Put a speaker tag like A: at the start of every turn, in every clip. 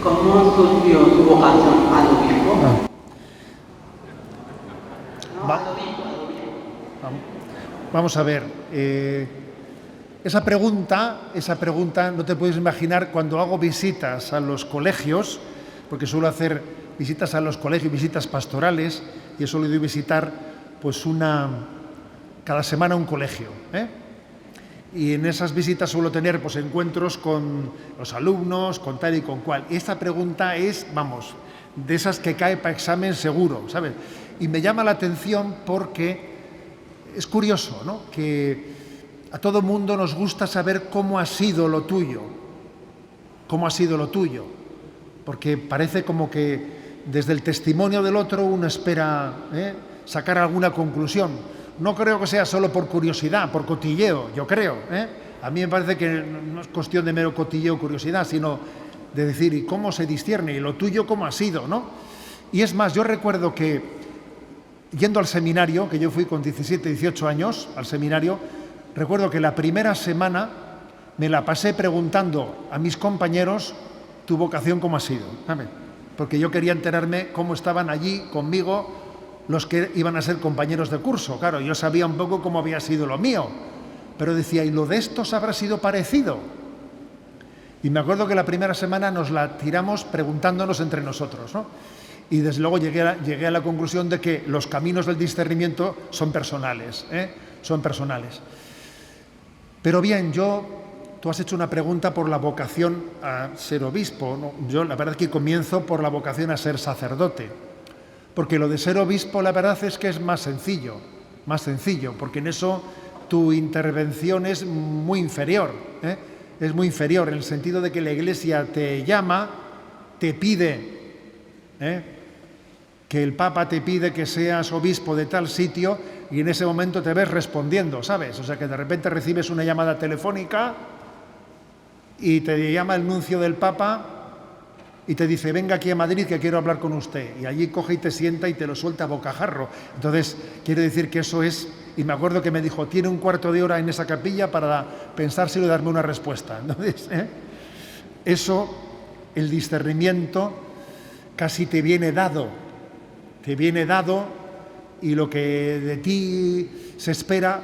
A: ¿Cómo surgió tu vocación al obispo? No,
B: Va-
A: al obispo.
B: Vamos a ver. Esa pregunta no te puedes imaginar cuando hago visitas a los colegios, porque suelo hacer visitas a los colegios, visitas pastorales, y he solido visitar pues cada semana un colegio, ¿eh? Y en esas visitas suelo tener pues encuentros con los alumnos, con tal y con cual. Y esta pregunta es, vamos, de esas que cae para examen seguro, ¿sabes? Y me llama la atención porque es curioso, ¿no? Que a todo mundo nos gusta saber cómo ha sido lo tuyo, cómo ha sido lo tuyo, porque parece como que desde el testimonio del otro uno espera sacar alguna conclusión. No creo que sea solo por curiosidad, por cotilleo, yo creo. A mí me parece que no es cuestión de mero cotilleo o curiosidad, sino de decir, ¿y cómo se discierne? ¿Y lo tuyo cómo ha sido? ¿No? Y es más, yo recuerdo que yendo al seminario, que yo fui con 17, 18 años al seminario, recuerdo que la primera semana me la pasé preguntando a mis compañeros tu vocación cómo ha sido, ¿sabes? Porque yo quería enterarme cómo estaban allí conmigo los que iban a ser compañeros de curso. Claro, yo sabía un poco cómo había sido lo mío, pero decía, ¿y lo de estos habrá sido parecido? Y me acuerdo que la primera semana nos la tiramos preguntándonos entre nosotros, ¿no? Y desde luego llegué a la conclusión de que los caminos del discernimiento son personales, son personales. Pero bien, tú has hecho una pregunta por la vocación a ser obispo, ¿no? Yo la verdad es que comienzo por la vocación a ser sacerdote, porque lo de ser obispo la verdad es que es más sencillo, porque en eso tu intervención es muy inferior, es muy inferior en el sentido de que la Iglesia te llama, te pide, que el Papa te pide que seas obispo de tal sitio y en ese momento te ves respondiendo, ¿sabes? O sea que de repente recibes una llamada telefónica y te llama el nuncio del Papa y te dice, venga aquí a Madrid que quiero hablar con usted. Y allí coge y te sienta y te lo suelta a bocajarro. Entonces, quiero decir que eso es... Y me acuerdo que me dijo, tiene un cuarto de hora en esa capilla para pensárselo y darme una respuesta. Entonces, eso, el discernimiento, casi te viene dado y lo que de ti se espera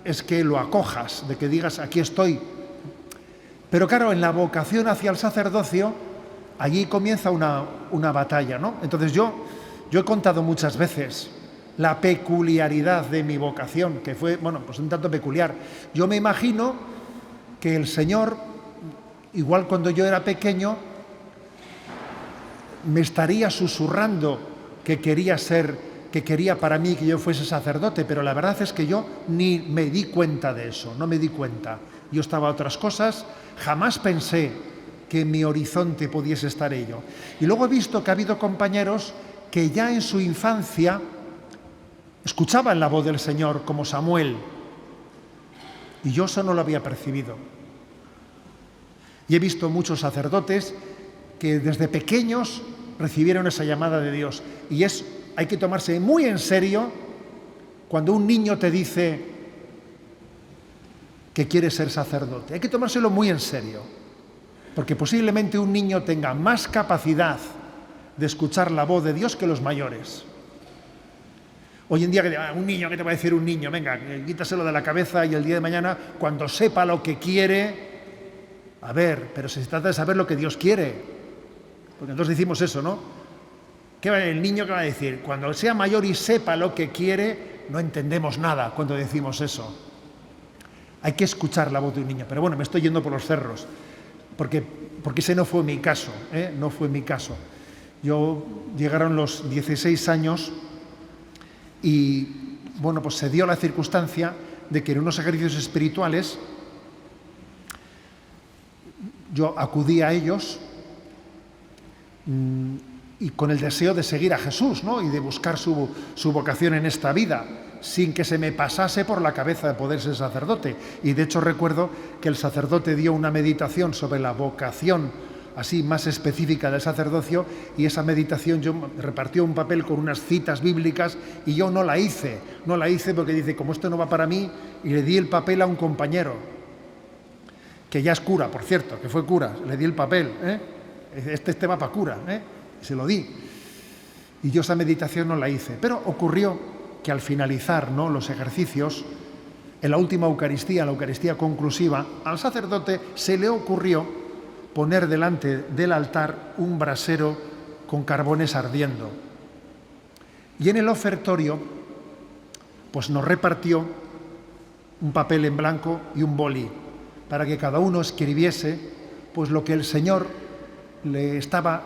B: es que lo acojas, de que digas, aquí estoy. Pero claro, en la vocación hacia el sacerdocio, allí comienza una batalla, ¿no? Entonces yo he contado muchas veces la peculiaridad de mi vocación, que fue, pues un tanto peculiar. Yo me imagino que el Señor, igual cuando yo era pequeño, me estaría susurrando que quería para mí que yo fuese sacerdote, pero la verdad es que yo ni me di cuenta de eso, no me di cuenta. Yo estaba a otras cosas, jamás pensé que en mi horizonte pudiese estar ello. Y luego he visto que ha habido compañeros que ya en su infancia escuchaban la voz del Señor, como Samuel, y yo eso no lo había percibido. Y he visto muchos sacerdotes que desde pequeños recibieron esa llamada de Dios. Y hay que tomarse muy en serio cuando un niño te dice que quiere ser sacerdote. Hay que tomárselo muy en serio, porque posiblemente un niño tenga más capacidad de escuchar la voz de Dios que los mayores. Hoy en día, un niño, ¿qué te va a decir un niño? Venga, quítaselo de la cabeza y el día de mañana, cuando sepa lo que quiere... A ver, pero se trata de saber lo que Dios quiere. Porque entonces decimos eso, ¿no? El niño qué va a decir, cuando sea mayor y sepa lo que quiere, no entendemos nada cuando decimos eso. Hay que escuchar la voz de un niño. Pero bueno, me estoy yendo por los cerros, porque ese no fue mi caso, no fue mi caso. Llegaron los 16 años y, pues se dio la circunstancia de que en unos ejercicios espirituales yo acudí a ellos y con el deseo de seguir a Jesús, ¿no? Y de buscar su vocación en esta vida, sin que se me pasase por la cabeza de poder ser sacerdote. Y de hecho recuerdo que el sacerdote dio una meditación sobre la vocación así más específica del sacerdocio, y esa meditación yo repartió un papel con unas citas bíblicas y yo no la hice porque dice, como esto no va para mí, y le di el papel a un compañero, que ya es cura, por cierto, que fue cura, le di el papel, este va para cura, ¿eh? Y se lo di. Y yo esa meditación no la hice. Pero ocurrió que al finalizar, ¿no?, los ejercicios, en la última Eucaristía, la Eucaristía conclusiva, al sacerdote se le ocurrió poner delante del altar un brasero con carbones ardiendo. Y en el ofertorio, pues nos repartió un papel en blanco y un boli, para que cada uno escribiese pues lo que el Señor le estaba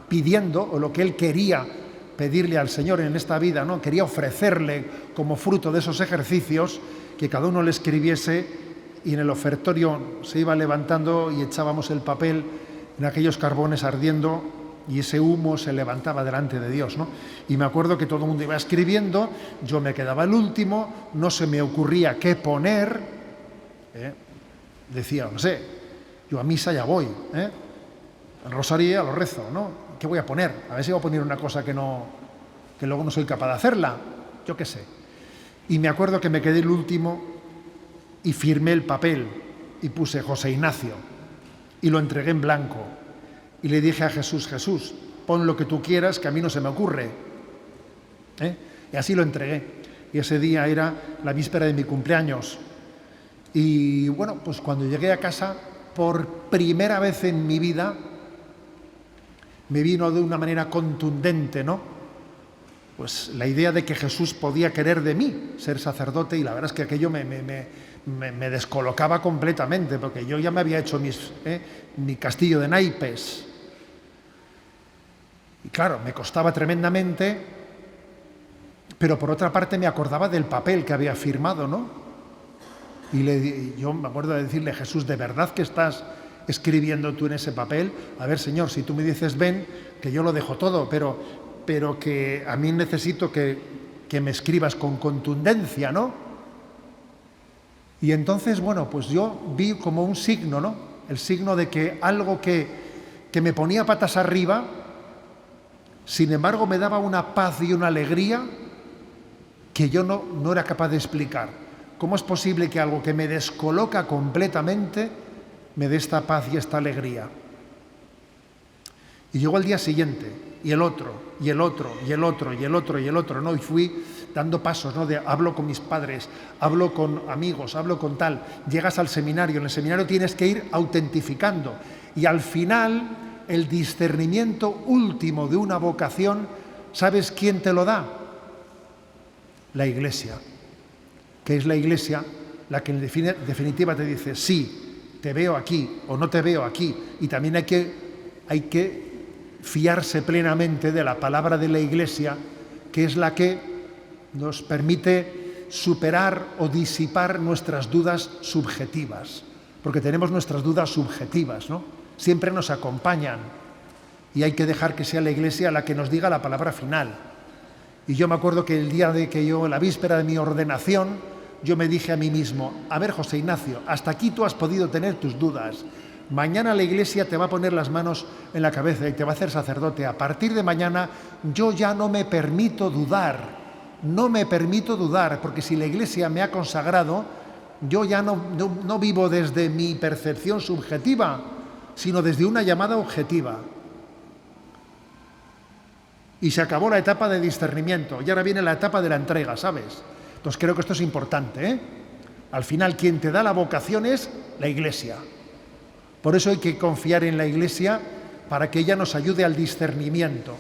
B: pidiendo o lo que él quería pedirle al Señor en esta vida, ¿no? Quería ofrecerle como fruto de esos ejercicios, que cada uno le escribiese, y en el ofertorio se iba levantando y echábamos el papel en aquellos carbones ardiendo y ese humo se levantaba delante de Dios, ¿no? Y me acuerdo que todo el mundo iba escribiendo, yo me quedaba el último, no se me ocurría qué poner, decía, no sé, yo a misa ya voy, el rosario ya lo rezo, ¿no? ¿Qué voy a poner? A ver si voy a poner una cosa que luego no soy capaz de hacerla, yo qué sé. Y me acuerdo que me quedé el último y firmé el papel y puse José Ignacio y lo entregué en blanco. Y le dije a Jesús, Jesús, pon lo que tú quieras, que a mí no se me ocurre. Y así lo entregué. Y ese día era la víspera de mi cumpleaños. Y bueno, pues cuando llegué a casa, por primera vez en mi vida, me vino de una manera contundente, ¿no?, pues la idea de que Jesús podía querer de mí ser sacerdote, y la verdad es que aquello me descolocaba completamente, porque yo ya me había hecho mi castillo de naipes. Y claro, me costaba tremendamente, pero por otra parte me acordaba del papel que había firmado, ¿no? Y yo me acuerdo de decirle, Jesús, ¿de verdad que estás escribiendo tú en ese papel? A ver, Señor, si tú me dices ven, que yo lo dejo todo, pero que a mí necesito que me escribas con contundencia, ¿no? Y entonces, bueno, pues yo vi como un signo, ¿no? El signo de que algo que me ponía patas arriba, sin embargo me daba una paz y una alegría que yo no era capaz de explicar. ¿Cómo es posible que algo que me descoloca completamente me dé esta paz y esta alegría? Y llegó el día siguiente, y el otro, y el otro, y el otro, y el otro, y el otro, ¿no? Y fui dando pasos, ¿no? Hablo con mis padres, hablo con amigos, hablo con tal. Llegas al seminario, en el seminario tienes que ir autentificando. Y al final, el discernimiento último de una vocación, ¿sabes quién te lo da? La Iglesia. Que es la Iglesia la que en definitiva te dice, sí, te veo aquí o no te veo aquí. Y también hay que fiarse plenamente de la palabra de la Iglesia, que es la que nos permite superar o disipar nuestras dudas subjetivas, porque tenemos nuestras dudas subjetivas, ¿no? Siempre nos acompañan y hay que dejar que sea la Iglesia la que nos diga la palabra final. Y yo me acuerdo que el día de que la víspera de mi ordenación, yo me dije a mí mismo, a ver, José Ignacio, hasta aquí tú has podido tener tus dudas. Mañana la Iglesia te va a poner las manos en la cabeza y te va a hacer sacerdote. A partir de mañana yo ya no me permito dudar, porque si la Iglesia me ha consagrado, yo ya no vivo desde mi percepción subjetiva, sino desde una llamada objetiva. Y se acabó la etapa de discernimiento y ahora viene la etapa de la entrega, ¿sabes? Entonces creo que esto es importante, ¿eh? Al final quien te da la vocación es la Iglesia. Por eso hay que confiar en la Iglesia para que ella nos ayude al discernimiento.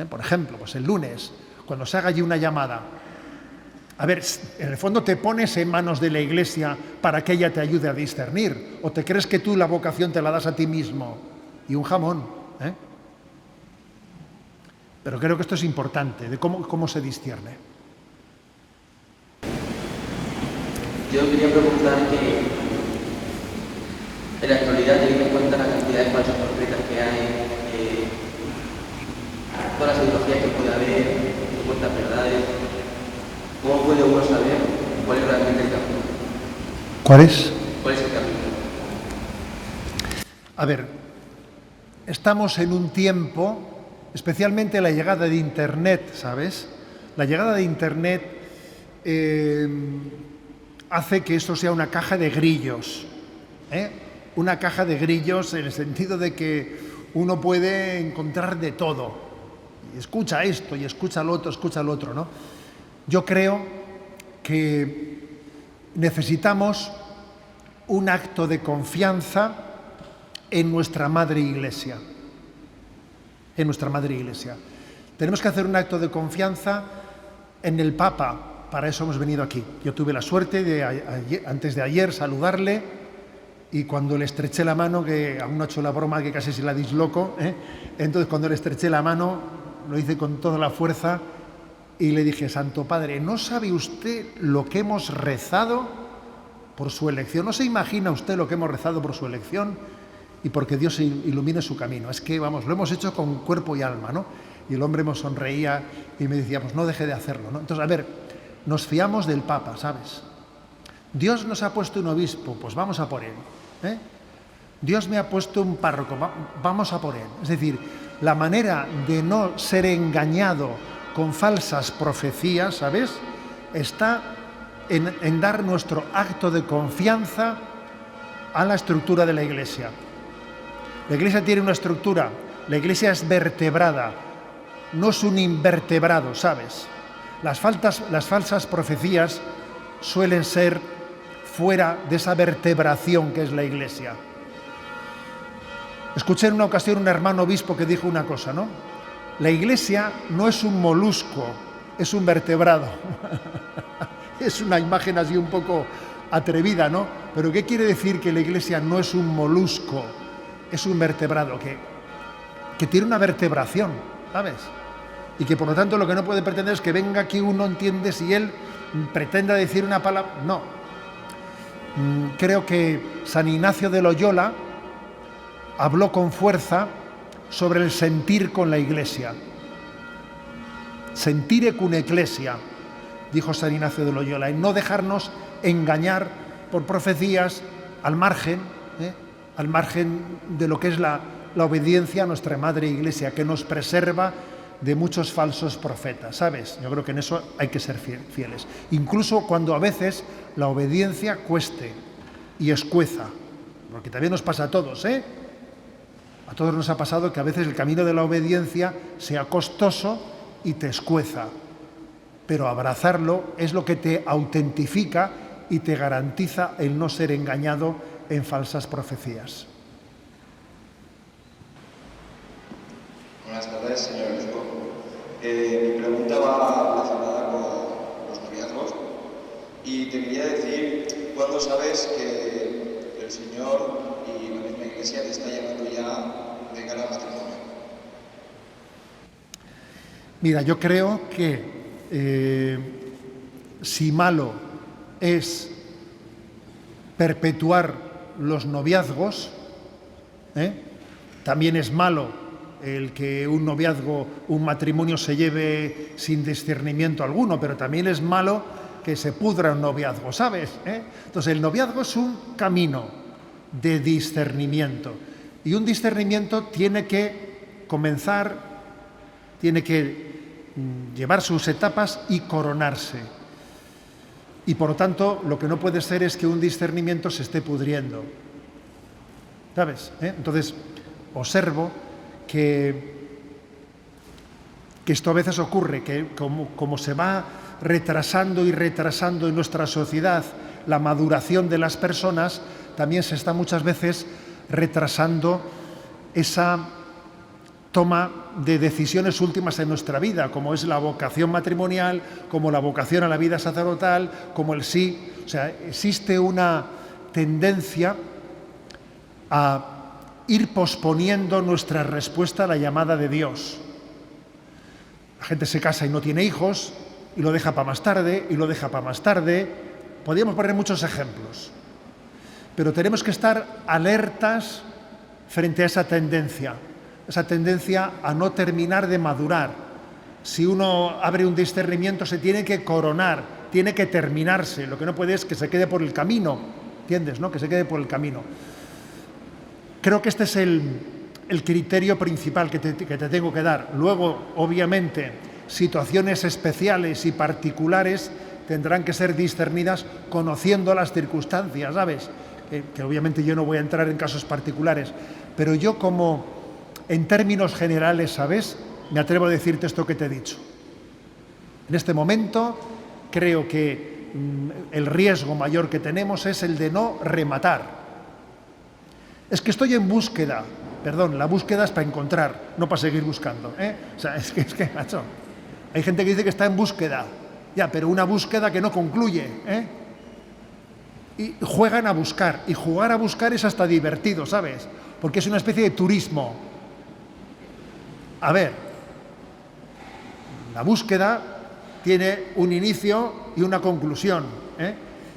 B: Por ejemplo, pues el lunes, cuando se haga allí una llamada, a ver, en el fondo te pones en manos de la Iglesia para que ella te ayude a discernir, o te crees que tú la vocación te la das a ti mismo y un jamón, ¿eh? Pero creo que esto es importante, de cómo se discierne.
A: Yo quería preguntar que en la actualidad, teniendo en cuenta la cantidad de falsos profetas que hay, todas las ideologías que puede haber, supuestas verdades, ¿cómo puede uno saber cuál es realmente el camino?
B: ¿Cuál es?
A: ¿Cuál es el camino?
B: A ver, estamos en un tiempo, especialmente la llegada de Internet, ¿sabes? La llegada de Internet hace que esto sea una caja de grillos, ¿eh? una caja de grillos en el sentido de que uno puede encontrar de todo. Y escucha esto, y escucha lo otro, ¿no? Yo creo que necesitamos un acto de confianza en nuestra Madre Iglesia. En nuestra Madre Iglesia. Tenemos que hacer un acto de confianza en el Papa. Para eso hemos venido aquí. Yo tuve la suerte de antes de ayer saludarle, y cuando le estreché la mano, que aún no he hecho la broma que casi se la disloco, entonces cuando le estreché la mano lo hice con toda la fuerza y le dije: Santo Padre, ¿no sabe usted lo que hemos rezado por su elección? ¿No se imagina usted lo que hemos rezado por su elección y porque Dios ilumine su camino? Es que, vamos, lo hemos hecho con cuerpo y alma, ¿no? Y el hombre me sonreía y me decía: pues no deje de hacerlo, ¿no? Entonces, a ver, nos fiamos del Papa, ¿sabes? Dios nos ha puesto un obispo, pues vamos a por él, ¿eh? Dios me ha puesto un párroco, vamos a por él. Es decir, la manera de no ser engañado con falsas profecías, ¿sabes?, está en dar nuestro acto de confianza a la estructura de la Iglesia. La Iglesia tiene una estructura, la Iglesia es vertebrada, no es un invertebrado, ¿sabes? Las falsas profecías suelen ser fuera de esa vertebración que es la Iglesia. Escuché en una ocasión un hermano obispo que dijo una cosa, ¿no? La Iglesia no es un molusco, es un vertebrado. Es una imagen así un poco atrevida, ¿no? Pero ¿qué quiere decir que la Iglesia no es un molusco, es un vertebrado? Que tiene una vertebración, ¿sabes? Y que por lo tanto lo que no puede pretender es que venga aquí uno, ¿entiendes?, y él pretenda decir una palabra. No. Creo que San Ignacio de Loyola habló con fuerza sobre el sentir con la Iglesia. Sentire cum ecclesia, dijo San Ignacio de Loyola, en no dejarnos engañar por profecías al margen de lo que es la obediencia a nuestra Madre Iglesia, que nos preserva de muchos falsos profetas, ¿sabes? Yo creo que en eso hay que ser fieles. Incluso cuando a veces la obediencia cueste y escueza, porque también nos pasa a todos, ¿eh? A todos nos ha pasado que a veces el camino de la obediencia sea costoso y te escueza, pero abrazarlo es lo que te autentifica y te garantiza el no ser engañado en falsas profecías.
C: Buenas tardes, señor obispo. Mi pregunta va relacionada con los noviazgos y te quería decir, ¿cuándo sabes que el Señor y la misma Iglesia te está llamando ya de cara al matrimonio?
B: Mira, yo creo que si malo es perpetuar los noviazgos, también es malo el que un noviazgo, un matrimonio se lleve sin discernimiento alguno, pero también es malo que se pudra un noviazgo, ¿sabes? Entonces el noviazgo es un camino de discernimiento, y un discernimiento tiene que comenzar, tiene que llevar sus etapas y coronarse. Y por lo tanto, lo que no puede ser es que un discernimiento se esté pudriendo, ¿sabes? Entonces, observo que esto a veces ocurre, que como se va retrasando y retrasando en nuestra sociedad la maduración de las personas, también se está muchas veces retrasando esa toma de decisiones últimas en nuestra vida, como es la vocación matrimonial, como la vocación a la vida sacerdotal, como el sí. O sea, existe una tendencia a ir posponiendo nuestra respuesta a la llamada de Dios. La gente se casa y no tiene hijos, y lo deja para más tarde, y lo deja para más tarde. Podríamos poner muchos ejemplos. Pero tenemos que estar alertas frente a esa tendencia a no terminar de madurar. Si uno abre un discernimiento, se tiene que coronar, tiene que terminarse. Lo que no puede es que se quede por el camino, ¿entiendes?, ¿no? Que se quede por el camino. Creo que este es el criterio principal que te tengo que dar. Luego, obviamente, situaciones especiales y particulares tendrán que ser discernidas conociendo las circunstancias, ¿sabes? que obviamente yo no voy a entrar en casos particulares, pero yo como, en términos generales, ¿sabes?, me atrevo a decirte esto que te he dicho. En este momento creo que el riesgo mayor que tenemos es el de no rematar. Es que estoy en búsqueda. Perdón, la búsqueda es para encontrar, no para seguir buscando, ¿eh? O sea, es que, macho, hay gente que dice que está en búsqueda, ya, pero una búsqueda que no concluye, ¿eh? Y juegan a buscar, y jugar a buscar es hasta divertido, ¿sabes? Porque es una especie de turismo. A ver, la búsqueda tiene un inicio y una conclusión, ¿eh?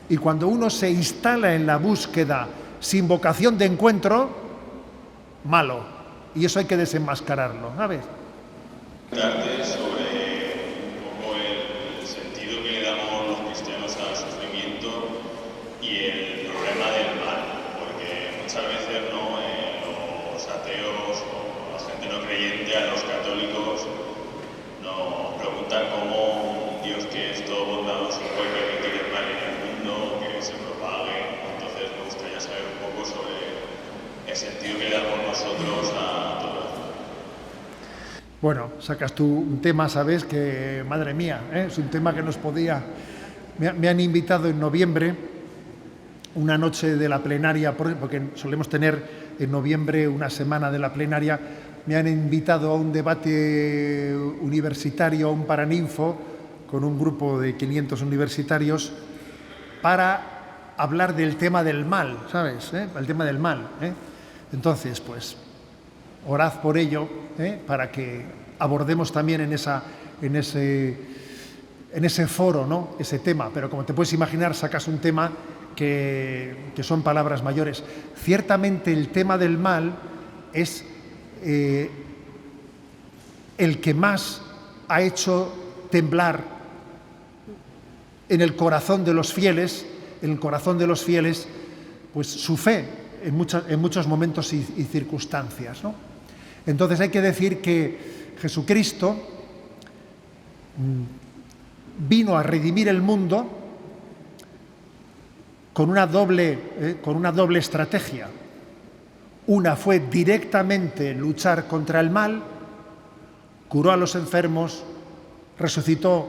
B: Y cuando uno se instala en la búsqueda sin vocación de encuentro, malo. Y eso hay que desenmascararlo, ¿sabes?
D: Sobre un poco el sentido que le damos los cristianos al sufrimiento y el problema del mal, porque muchas veces los ateos o la gente no creyente, a los católicos, nos preguntan cómo un Dios que es todo bondadoso puede permitir el mal en el mundo, que se propague. Entonces me gustaría saber un poco sobre el sentido que le damos nosotros a todo esto.
B: Bueno, sacas tú un tema, ¿sabes? Que, madre mía, es un tema que nos podía... Me han invitado en noviembre, una noche de la plenaria, porque solemos tener en noviembre una semana de la plenaria, me han invitado a un debate universitario, a un paraninfo, con un grupo de 500 universitarios, para hablar del tema del mal, ¿sabes? El tema del mal, ¿eh? Entonces, pues, orad por ello, para que abordemos también en ese foro, ¿no?, ese tema. Pero como te puedes imaginar, sacas un tema que son palabras mayores. Ciertamente el tema del mal es el que más ha hecho temblar en el corazón de los fieles, pues su fe en muchos momentos y circunstancias, ¿no? Entonces hay que decir que Jesucristo vino a redimir el mundo con una doble estrategia. Una fue directamente luchar contra el mal, curó a los enfermos, resucitó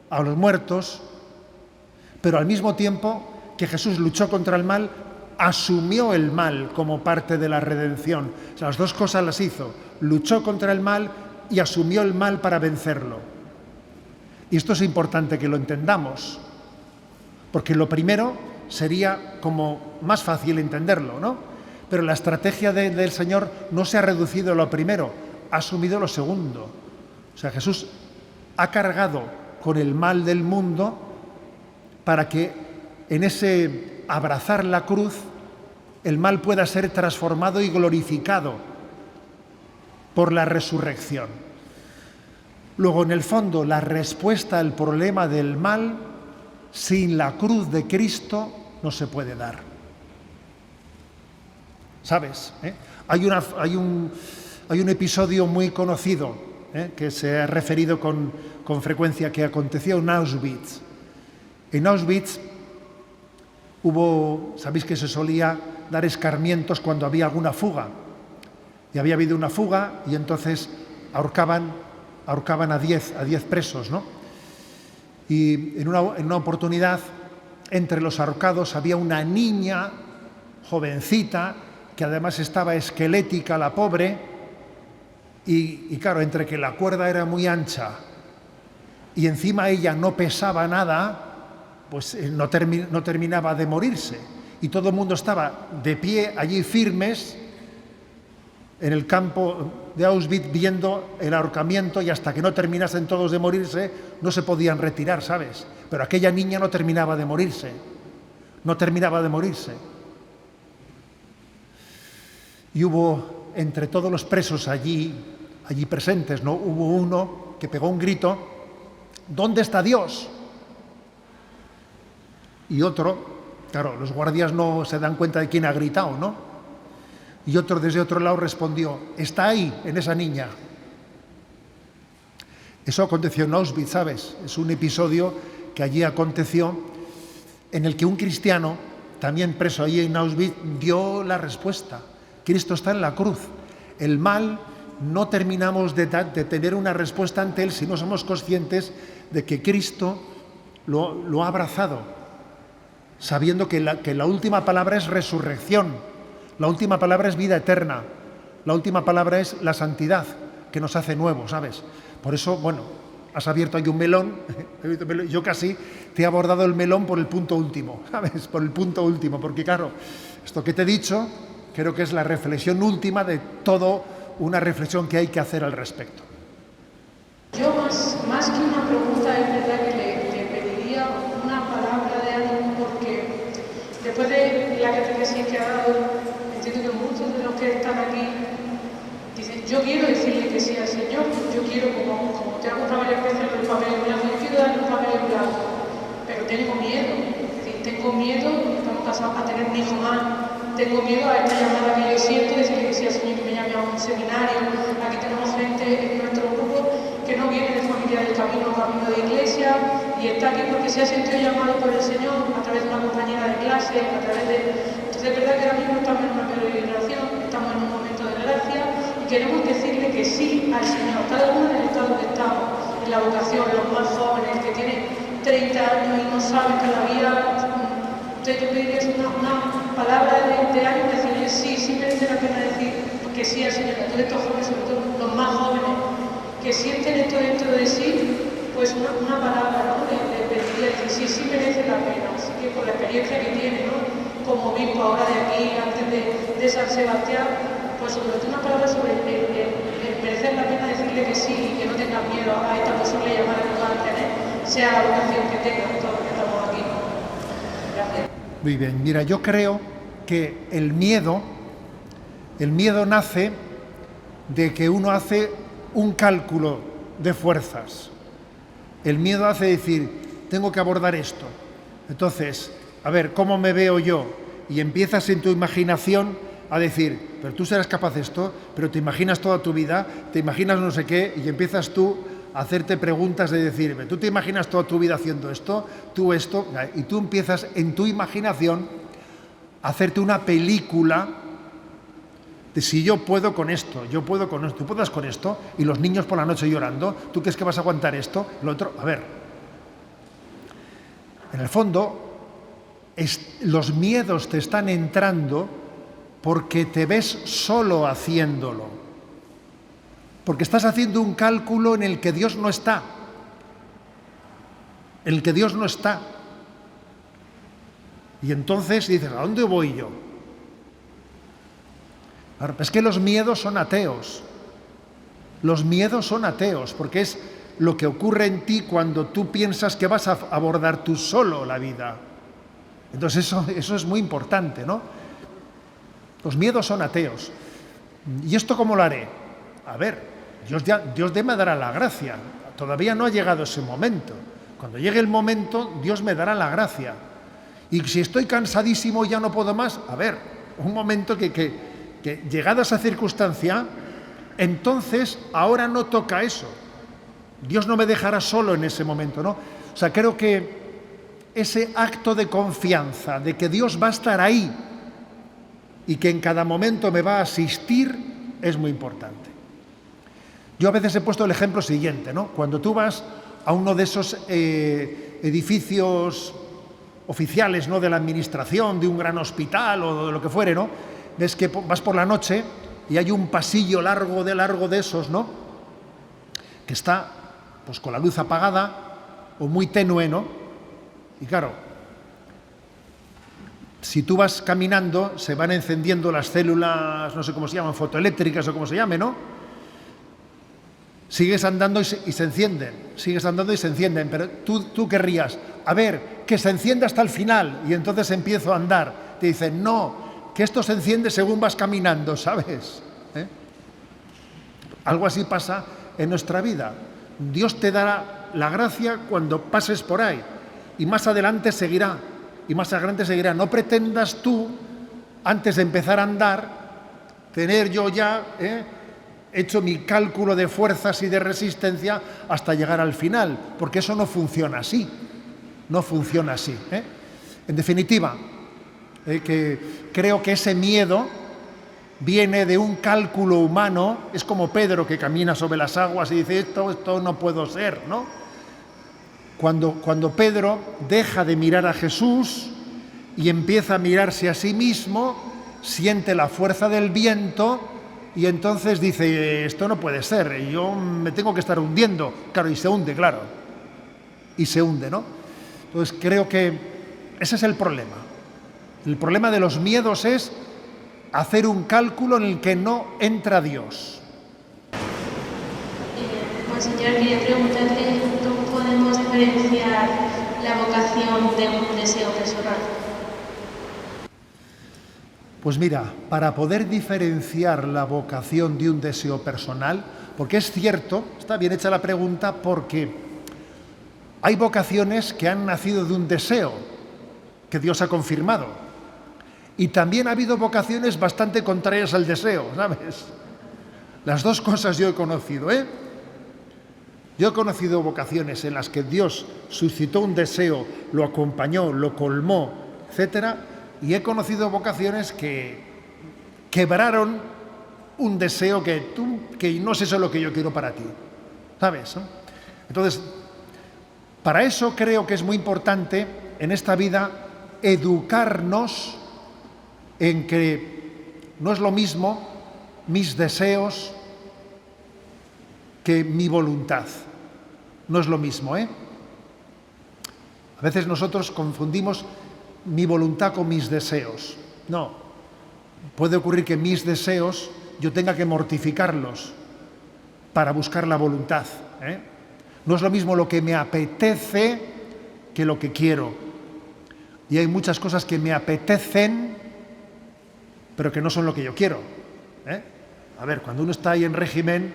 B: a los muertos, pero al mismo tiempo que Jesús luchó contra el mal, asumió el mal como parte de la redención. O sea, las dos cosas las hizo. Luchó contra el mal y asumió el mal para vencerlo. Y esto es importante que lo entendamos, porque lo primero sería como más fácil entenderlo, ¿no? Pero la estrategia del Señor no se ha reducido a lo primero, ha asumido lo segundo. O sea, Jesús ha cargado con el mal del mundo para que en ese abrazar la cruz el mal pueda ser transformado y glorificado por la resurrección. Luego, en el fondo, la respuesta al problema del mal sin la cruz de Cristo no se puede dar. ¿Sabes? Hay un episodio muy conocido, que se ha referido con frecuencia, que aconteció en Auschwitz. En Auschwitz sabéis que se solía dar escarmientos cuando había alguna fuga. Y había habido una fuga y entonces ahorcaban a 10 presos, ¿no? Y en una oportunidad, entre los ahorcados había una niña jovencita, que además estaba esquelética, la pobre, y claro, entre que la cuerda era muy ancha y encima ella no pesaba nada, pues no terminaba de morirse. Y todo el mundo estaba de pie allí firmes en el campo de Auschwitz viendo el ahorcamiento, y hasta que no terminasen todos de morirse no se podían retirar, ¿sabes? Pero aquella niña no terminaba de morirse. Y hubo, entre todos los presos allí presentes, ¿no?, hubo uno que pegó un grito: ¿dónde está Dios? Y otro, claro, los guardias no se dan cuenta de quién ha gritado, ¿no? Y otro desde otro lado respondió: está ahí, en esa niña. Eso aconteció en Auschwitz, ¿sabes? Es un episodio que allí aconteció, en el que un cristiano también preso ahí en Auschwitz, dio la respuesta. Cristo está en la cruz. El mal no terminamos de tener una respuesta ante él si no somos conscientes de que Cristo lo ha abrazado, sabiendo que la última palabra es resurrección, la última palabra es vida eterna, la última palabra es la santidad, que nos hace nuevos, ¿sabes? Por eso, bueno, has abierto ahí un melón, yo casi te he abordado el melón por el punto último, ¿sabes? Por el punto último, porque claro, esto que te he dicho creo que es la reflexión última de todo una reflexión que hay que hacer al respecto.
E: Yo más que una pregunta, es verdad que le pediría una palabra de ánimo, porque después de la catequesis que ha dado, entiendo que muchos de los que están aquí dicen, yo quiero decirle que sí al Señor, yo quiero, como te hago varias veces los papeles blancos, yo quiero darle un papel blanco, pero tengo miedo, es decir, tengo miedo, estamos casados a tener un hijo más, tengo miedo a esta llamada que yo siento, decirle que sí al Señor, que me llame a un seminario. Aquí tenemos gente en nuestro grupo que no viene de familia del camino de iglesia, y está aquí porque se ha sentido llamado por el Señor a través de una compañera de clase, a través de... Entonces es verdad que ahora mismo estamos en una peregrinación, estamos en un momento de gracia y queremos decirle que sí al Señor, cada uno en el estado que estamos, en la vocación, los más jóvenes que tienen 30 años y no saben que la vida... Entonces yo pediría una palabra de ánimo, decirle sí merece la pena decir que sí al Señor. Entonces estos jóvenes, sobre todo los más jóvenes, que sienten esto dentro de sí, pues una palabra, ¿no? Le pediría decir sí merece la pena. Así que por la experiencia que tiene, ¿no? Como obispo ahora de aquí, antes de San Sebastián, pues sobre todo una palabra sobre el merecer la pena decirle que sí y que no tengan miedo a esta posible llamada que van a tener, sea la vocación que tengan todos los que estamos aquí. Gracias.
B: Muy bien, mira, yo creo que el miedo nace de que uno hace un cálculo de fuerzas. El miedo hace decir, tengo que abordar esto. Entonces, a ver, ¿cómo me veo yo? Y empiezas en tu imaginación a decir, pero tú serás capaz de esto, pero te imaginas toda tu vida, te imaginas no sé qué, y empiezas tú a hacerte preguntas de decirme, tú te imaginas toda tu vida haciendo esto, tú esto, y tú empiezas en tu imaginación a hacerte una película de si yo puedo con esto, tú puedas con esto, y los niños por la noche llorando, ¿tú crees que vas a aguantar esto? Lo otro, a ver, en el fondo, los miedos te están entrando porque te ves solo haciéndolo. Porque estás haciendo un cálculo en el que Dios no está. En el que Dios no está. Y entonces dices, ¿a dónde voy yo? Claro, es que los miedos son ateos. Los miedos son ateos, porque es lo que ocurre en ti cuando tú piensas que vas a abordar tú solo la vida. Entonces eso es muy importante, ¿no? Los miedos son ateos. ¿Y esto cómo lo haré? A ver, Dios me dará la gracia. Todavía no ha llegado ese momento. Cuando llegue el momento, Dios me dará la gracia. Y si estoy cansadísimo y ya no puedo más, a ver, un momento que llegada esa circunstancia, entonces ahora no toca eso. Dios no me dejará solo en ese momento, ¿no? O sea, creo que ese acto de confianza, de que Dios va a estar ahí y que en cada momento me va a asistir, es muy importante. Yo a veces he puesto el ejemplo siguiente, ¿no? Cuando tú vas a uno de esos edificios oficiales, ¿no? De la administración, de un gran hospital o de lo que fuere, ¿no? Ves que vas por la noche y hay un pasillo largo de esos, ¿no? Que está pues con la luz apagada o muy tenue, ¿no? Y claro, si tú vas caminando, se van encendiendo las células, no sé cómo se llaman, fotoeléctricas o como se llame, ¿no? Sigues andando y se encienden, sigues andando y se encienden, pero tú querrías, a ver, que se encienda hasta el final, y entonces empiezo a andar. Te dicen, no, que esto se enciende según vas caminando, ¿sabes? Algo así pasa en nuestra vida. Dios te dará la gracia cuando pases por ahí, y más adelante seguirá, y más adelante seguirá. No pretendas tú, antes de empezar a andar, tener yo ya... hecho mi cálculo de fuerzas y de resistencia hasta llegar al final, porque eso no funciona así. No funciona así. En definitiva, Que creo que ese miedo viene de un cálculo humano. Es como Pedro, que camina sobre las aguas y dice, esto no puedo ser, ¿no? Cuando Pedro deja de mirar a Jesús y empieza a mirarse a sí mismo, siente la fuerza del viento y entonces dice, esto no puede ser, yo me tengo que estar hundiendo. Claro, y se hunde, claro. Y se hunde, ¿no? Entonces creo que ese es el problema. El problema de los miedos es hacer un cálculo en el que no entra Dios.
F: Monseñor, quería preguntarle cómo podemos diferenciar la vocación de un deseo personal.
B: Pues mira, para poder diferenciar la vocación de un deseo personal, porque es cierto, está bien hecha la pregunta, porque hay vocaciones que han nacido de un deseo que Dios ha confirmado. Y también ha habido vocaciones bastante contrarias al deseo, ¿sabes? Las dos cosas yo he conocido, ¿eh? Yo he conocido vocaciones en las que Dios suscitó un deseo, lo acompañó, lo colmó, etcétera, y he conocido vocaciones que quebraron un deseo que no es eso lo que yo quiero para ti, ¿sabes? ¿No? Entonces, para eso creo que es muy importante en esta vida educarnos en que no es lo mismo mis deseos que mi voluntad. No es lo mismo, ¿eh? A veces nosotros confundimos mi voluntad con mis deseos. No. Puede ocurrir que mis deseos yo tenga que mortificarlos para buscar la voluntad, ¿eh? No es lo mismo lo que me apetece que lo que quiero. Y hay muchas cosas que me apetecen, pero que no son lo que yo quiero, ¿eh? A ver, cuando uno está ahí en régimen,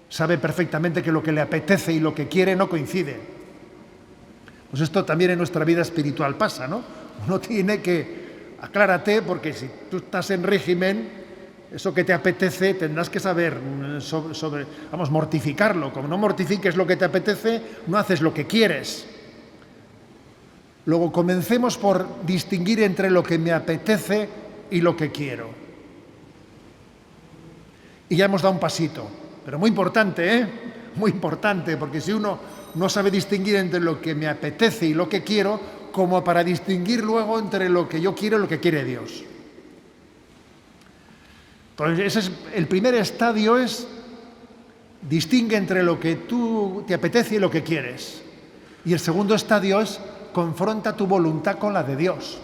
B: sabe perfectamente que lo que le apetece y lo que quiere no coincide. Pues esto también en nuestra vida espiritual pasa, ¿no? Uno tiene que, aclárate, porque si tú estás en régimen, eso que te apetece tendrás que saber mortificarlo. Como no mortifiques lo que te apetece, no haces lo que quieres. Luego comencemos por distinguir entre lo que me apetece y lo que quiero. Y ya hemos dado un pasito, pero muy importante, ¿eh? Muy importante, porque si uno no sabe distinguir entre lo que me apetece y lo que quiero, como para distinguir luego entre lo que yo quiero y lo que quiere Dios. Entonces, el primer estadio es distingue entre lo que tú te apetece y lo que quieres. Y el segundo estadio es confronta tu voluntad con la de Dios.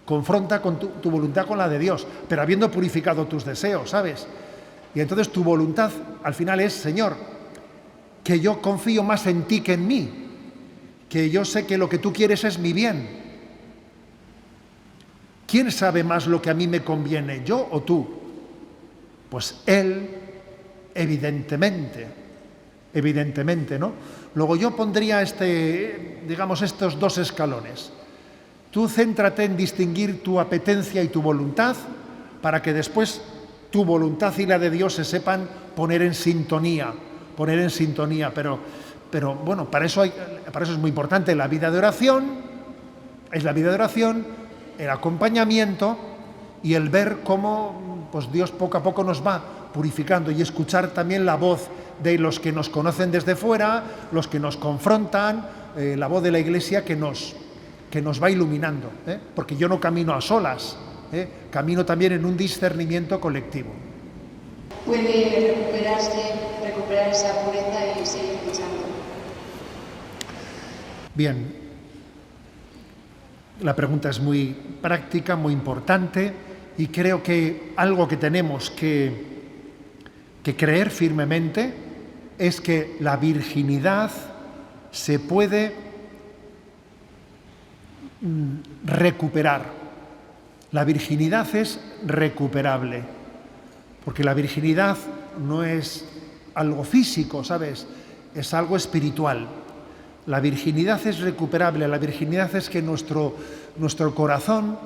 B: Confronta con tu voluntad con la de Dios, pero habiendo purificado tus deseos, ¿sabes? Y entonces tu voluntad al final es, Señor, que yo confío más en ti que en mí, que yo sé que lo que tú quieres es mi bien. ¿Quién sabe más lo que a mí me conviene, yo o tú? Pues Él, evidentemente, ¿no? Luego yo pondría estos dos escalones. Tú céntrate en distinguir tu apetencia y tu voluntad para que después tu voluntad y la de Dios se sepan poner en sintonía. Pero bueno, para eso es muy importante la vida de oración, el acompañamiento y el ver cómo pues Dios poco a poco nos va purificando y escuchar también la voz de los que nos conocen desde fuera, los que nos confrontan, la voz de la Iglesia que nos va iluminando, ¿eh? Porque yo no camino a solas, camino también en un discernimiento colectivo.
F: Puede recuperar esa pureza y seguir luchando.
B: Bien, la pregunta es muy práctica, muy importante, y creo que algo que tenemos que creer firmemente es que la virginidad se puede recuperar. La virginidad es recuperable, porque la virginidad no es algo físico, ¿sabes? Es algo espiritual. La virginidad es recuperable, la virginidad es que nuestro corazón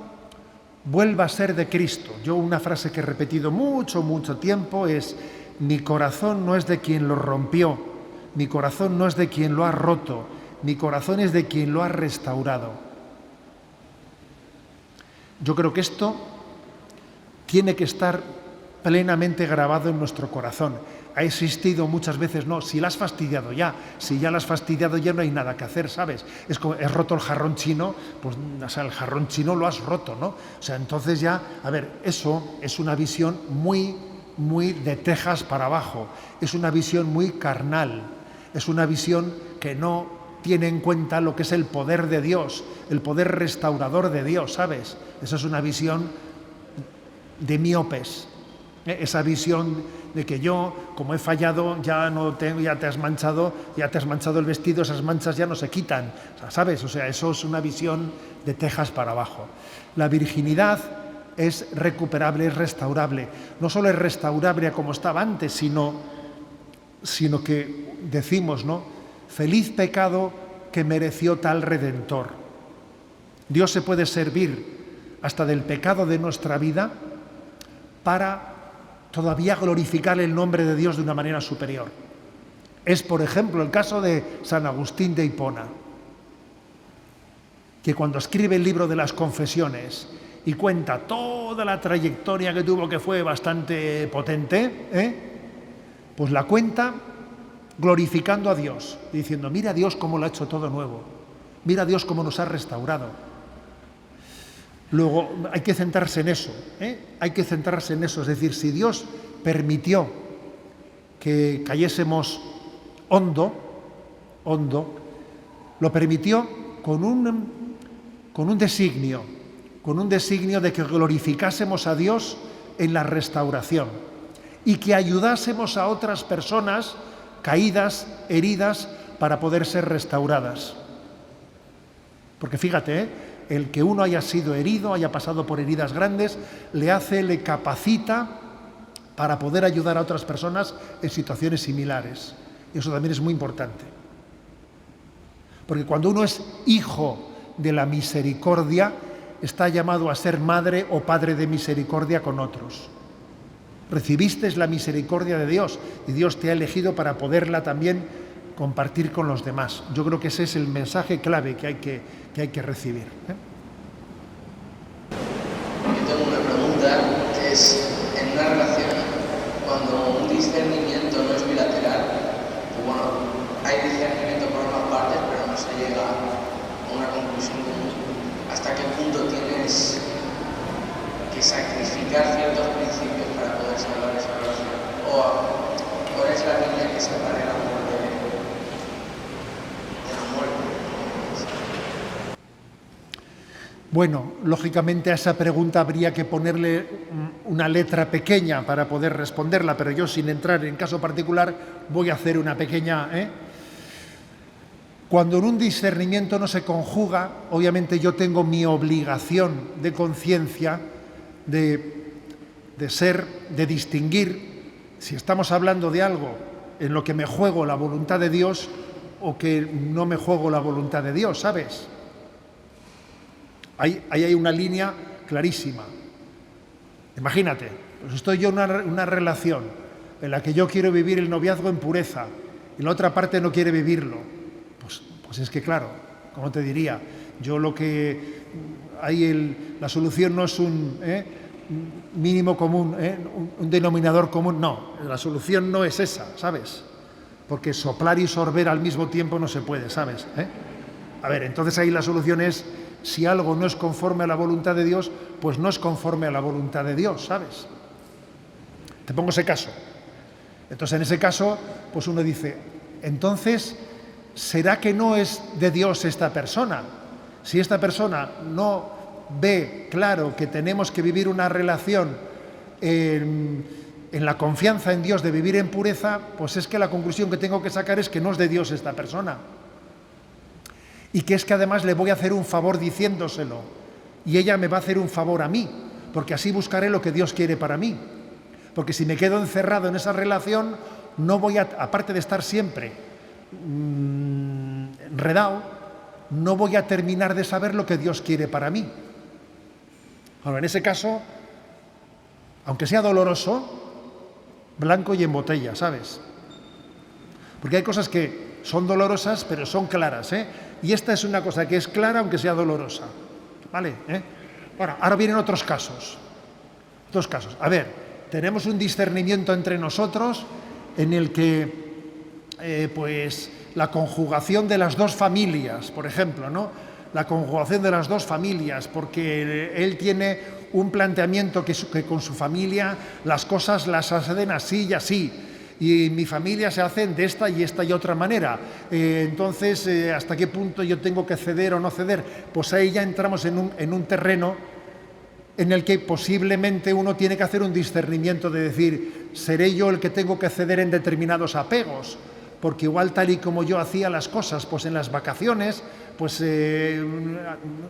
B: vuelva a ser de Cristo. Yo una frase que he repetido mucho tiempo es: mi corazón no es de quien lo rompió, mi corazón no es de quien lo ha roto, mi corazón es de quien lo ha restaurado. Yo creo que esto tiene que estar plenamente grabado en nuestro corazón. Ha existido muchas veces, no, si la has fastidiado ya, si ya la has fastidiado ya no hay nada que hacer, ¿sabes? Es como, he roto el jarrón chino, pues o sea, el jarrón chino lo has roto, ¿no? O sea, entonces ya, a ver, eso es una visión muy de tejas para abajo, es una visión muy carnal, es una visión que no tiene en cuenta lo que es el poder de Dios, el poder restaurador de Dios, ¿sabes? Esa es una visión de miopes, esa visión de que yo, como he fallado, ya te has manchado el vestido, esas manchas ya no se quitan, o sea, ¿sabes? O sea, eso es una visión de tejas para abajo. La virginidad es recuperable, es restaurable. No solo es restaurable como estaba antes, sino que decimos, ¿no? Feliz pecado que mereció tal Redentor. Dios se puede servir hasta del pecado de nuestra vida para todavía glorificar el nombre de Dios de una manera superior. Es, por ejemplo, el caso de San Agustín de Hipona, que cuando escribe el libro de las Confesiones y cuenta toda la trayectoria que tuvo, que fue bastante potente, pues la cuenta glorificando a Dios, diciendo, mira a Dios cómo lo ha hecho todo nuevo, mira a Dios cómo nos ha restaurado. Luego hay que centrarse en eso, hay que centrarse en eso, es decir, si Dios permitió que cayésemos hondo, lo permitió con un designio de que glorificásemos a Dios en la restauración y que ayudásemos a otras personas caídas, heridas, para poder ser restauradas. Porque fíjate, el que uno haya sido herido, haya pasado por heridas grandes, le capacita para poder ayudar a otras personas en situaciones similares. Y eso también es muy importante. Porque cuando uno es hijo de la misericordia, está llamado a ser madre o padre de misericordia con otros. Recibiste la misericordia de Dios y Dios te ha elegido para poderla también compartir con los demás. Yo creo que ese es el mensaje clave que hay que recibir.
A: Yo tengo una pregunta que es, en una relación, cuando un discernimiento no es bilateral, pues bueno, hay discernimiento por ambas partes, pero no se llega a una conclusión común. ¿Hasta qué punto tienes que sacrificar ciertos principios para poder salvar esa relación? ¿O cuál es la línea que separa el amor de la muerte?
B: Bueno, lógicamente a esa pregunta habría que ponerle una letra pequeña para poder responderla, pero yo, sin entrar en caso particular, voy a hacer una pequeña... Cuando en un discernimiento no se conjuga, obviamente yo tengo mi obligación de conciencia de distinguir si estamos hablando de algo en lo que me juego la voluntad de Dios o que no me juego la voluntad de Dios, ¿sabes? Ahí hay una línea clarísima. Imagínate, pues estoy yo en una relación en la que yo quiero vivir el noviazgo en pureza y la otra parte no quiere vivirlo. Pues es que claro, como te diría, yo lo que la solución no es un mínimo común, un denominador común, no, la solución no es esa, ¿sabes? Porque soplar y sorber al mismo tiempo no se puede, ¿sabes? A ver, entonces ahí la solución es, si algo no es conforme a la voluntad de Dios, pues no es conforme a la voluntad de Dios, ¿sabes? Te pongo ese caso. Entonces en ese caso, pues uno dice, entonces, ¿será que no es de Dios esta persona? Si esta persona no ve claro que tenemos que vivir una relación en la confianza en Dios de vivir en pureza, pues es que la conclusión que tengo que sacar es que no es de Dios esta persona. Y que es que además le voy a hacer un favor diciéndoselo. Y ella me va a hacer un favor a mí, porque así buscaré lo que Dios quiere para mí. Porque si me quedo encerrado en esa relación, no voy a, aparte de estar siempre enredado, no voy a terminar de saber lo que Dios quiere para mí. Ahora, en ese caso, aunque sea doloroso, blanco y en botella, ¿sabes? Porque hay cosas que son dolorosas, pero son claras, Y esta es una cosa que es clara, aunque sea dolorosa, ¿vale? Ahora vienen otros casos. A ver, tenemos un discernimiento entre nosotros en el que pues la conjugación de las dos familias, por ejemplo, ¿no? La conjugación de las dos familias, porque él tiene un planteamiento que con su familia las cosas las hacen así y así, y en mi familia se hacen de esta y otra manera. Entonces, ¿hasta qué punto yo tengo que ceder o no ceder? Pues ahí ya entramos en un terreno en el que posiblemente uno tiene que hacer un discernimiento de decir, ¿seré yo el que tengo que ceder en determinados apegos? Porque igual tal y como yo hacía las cosas, pues en las vacaciones, pues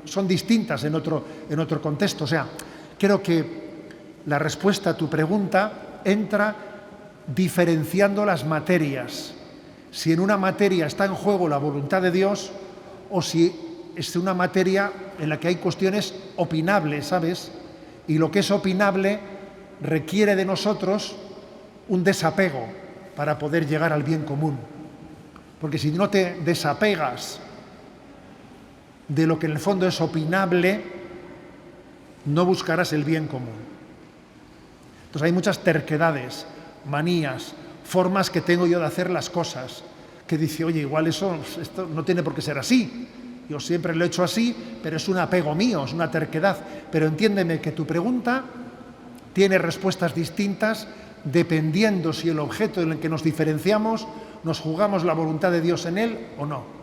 B: son distintas en otro contexto. O sea, creo que la respuesta a tu pregunta entra diferenciando las materias. Si en una materia está en juego la voluntad de Dios o si es una materia en la que hay cuestiones opinables, ¿sabes? Y lo que es opinable requiere de nosotros un desapego para poder llegar al bien común. Porque si no te desapegas de lo que en el fondo es opinable, no buscarás el bien común. Entonces hay muchas terquedades, manías, formas que tengo yo de hacer las cosas, que dice, oye, igual esto no tiene por qué ser así. Yo siempre lo he hecho así, pero es un apego mío, es una terquedad. Pero entiéndeme que tu pregunta tiene respuestas distintas dependiendo si el objeto en el que nos diferenciamos, nos jugamos la voluntad de Dios en él o no.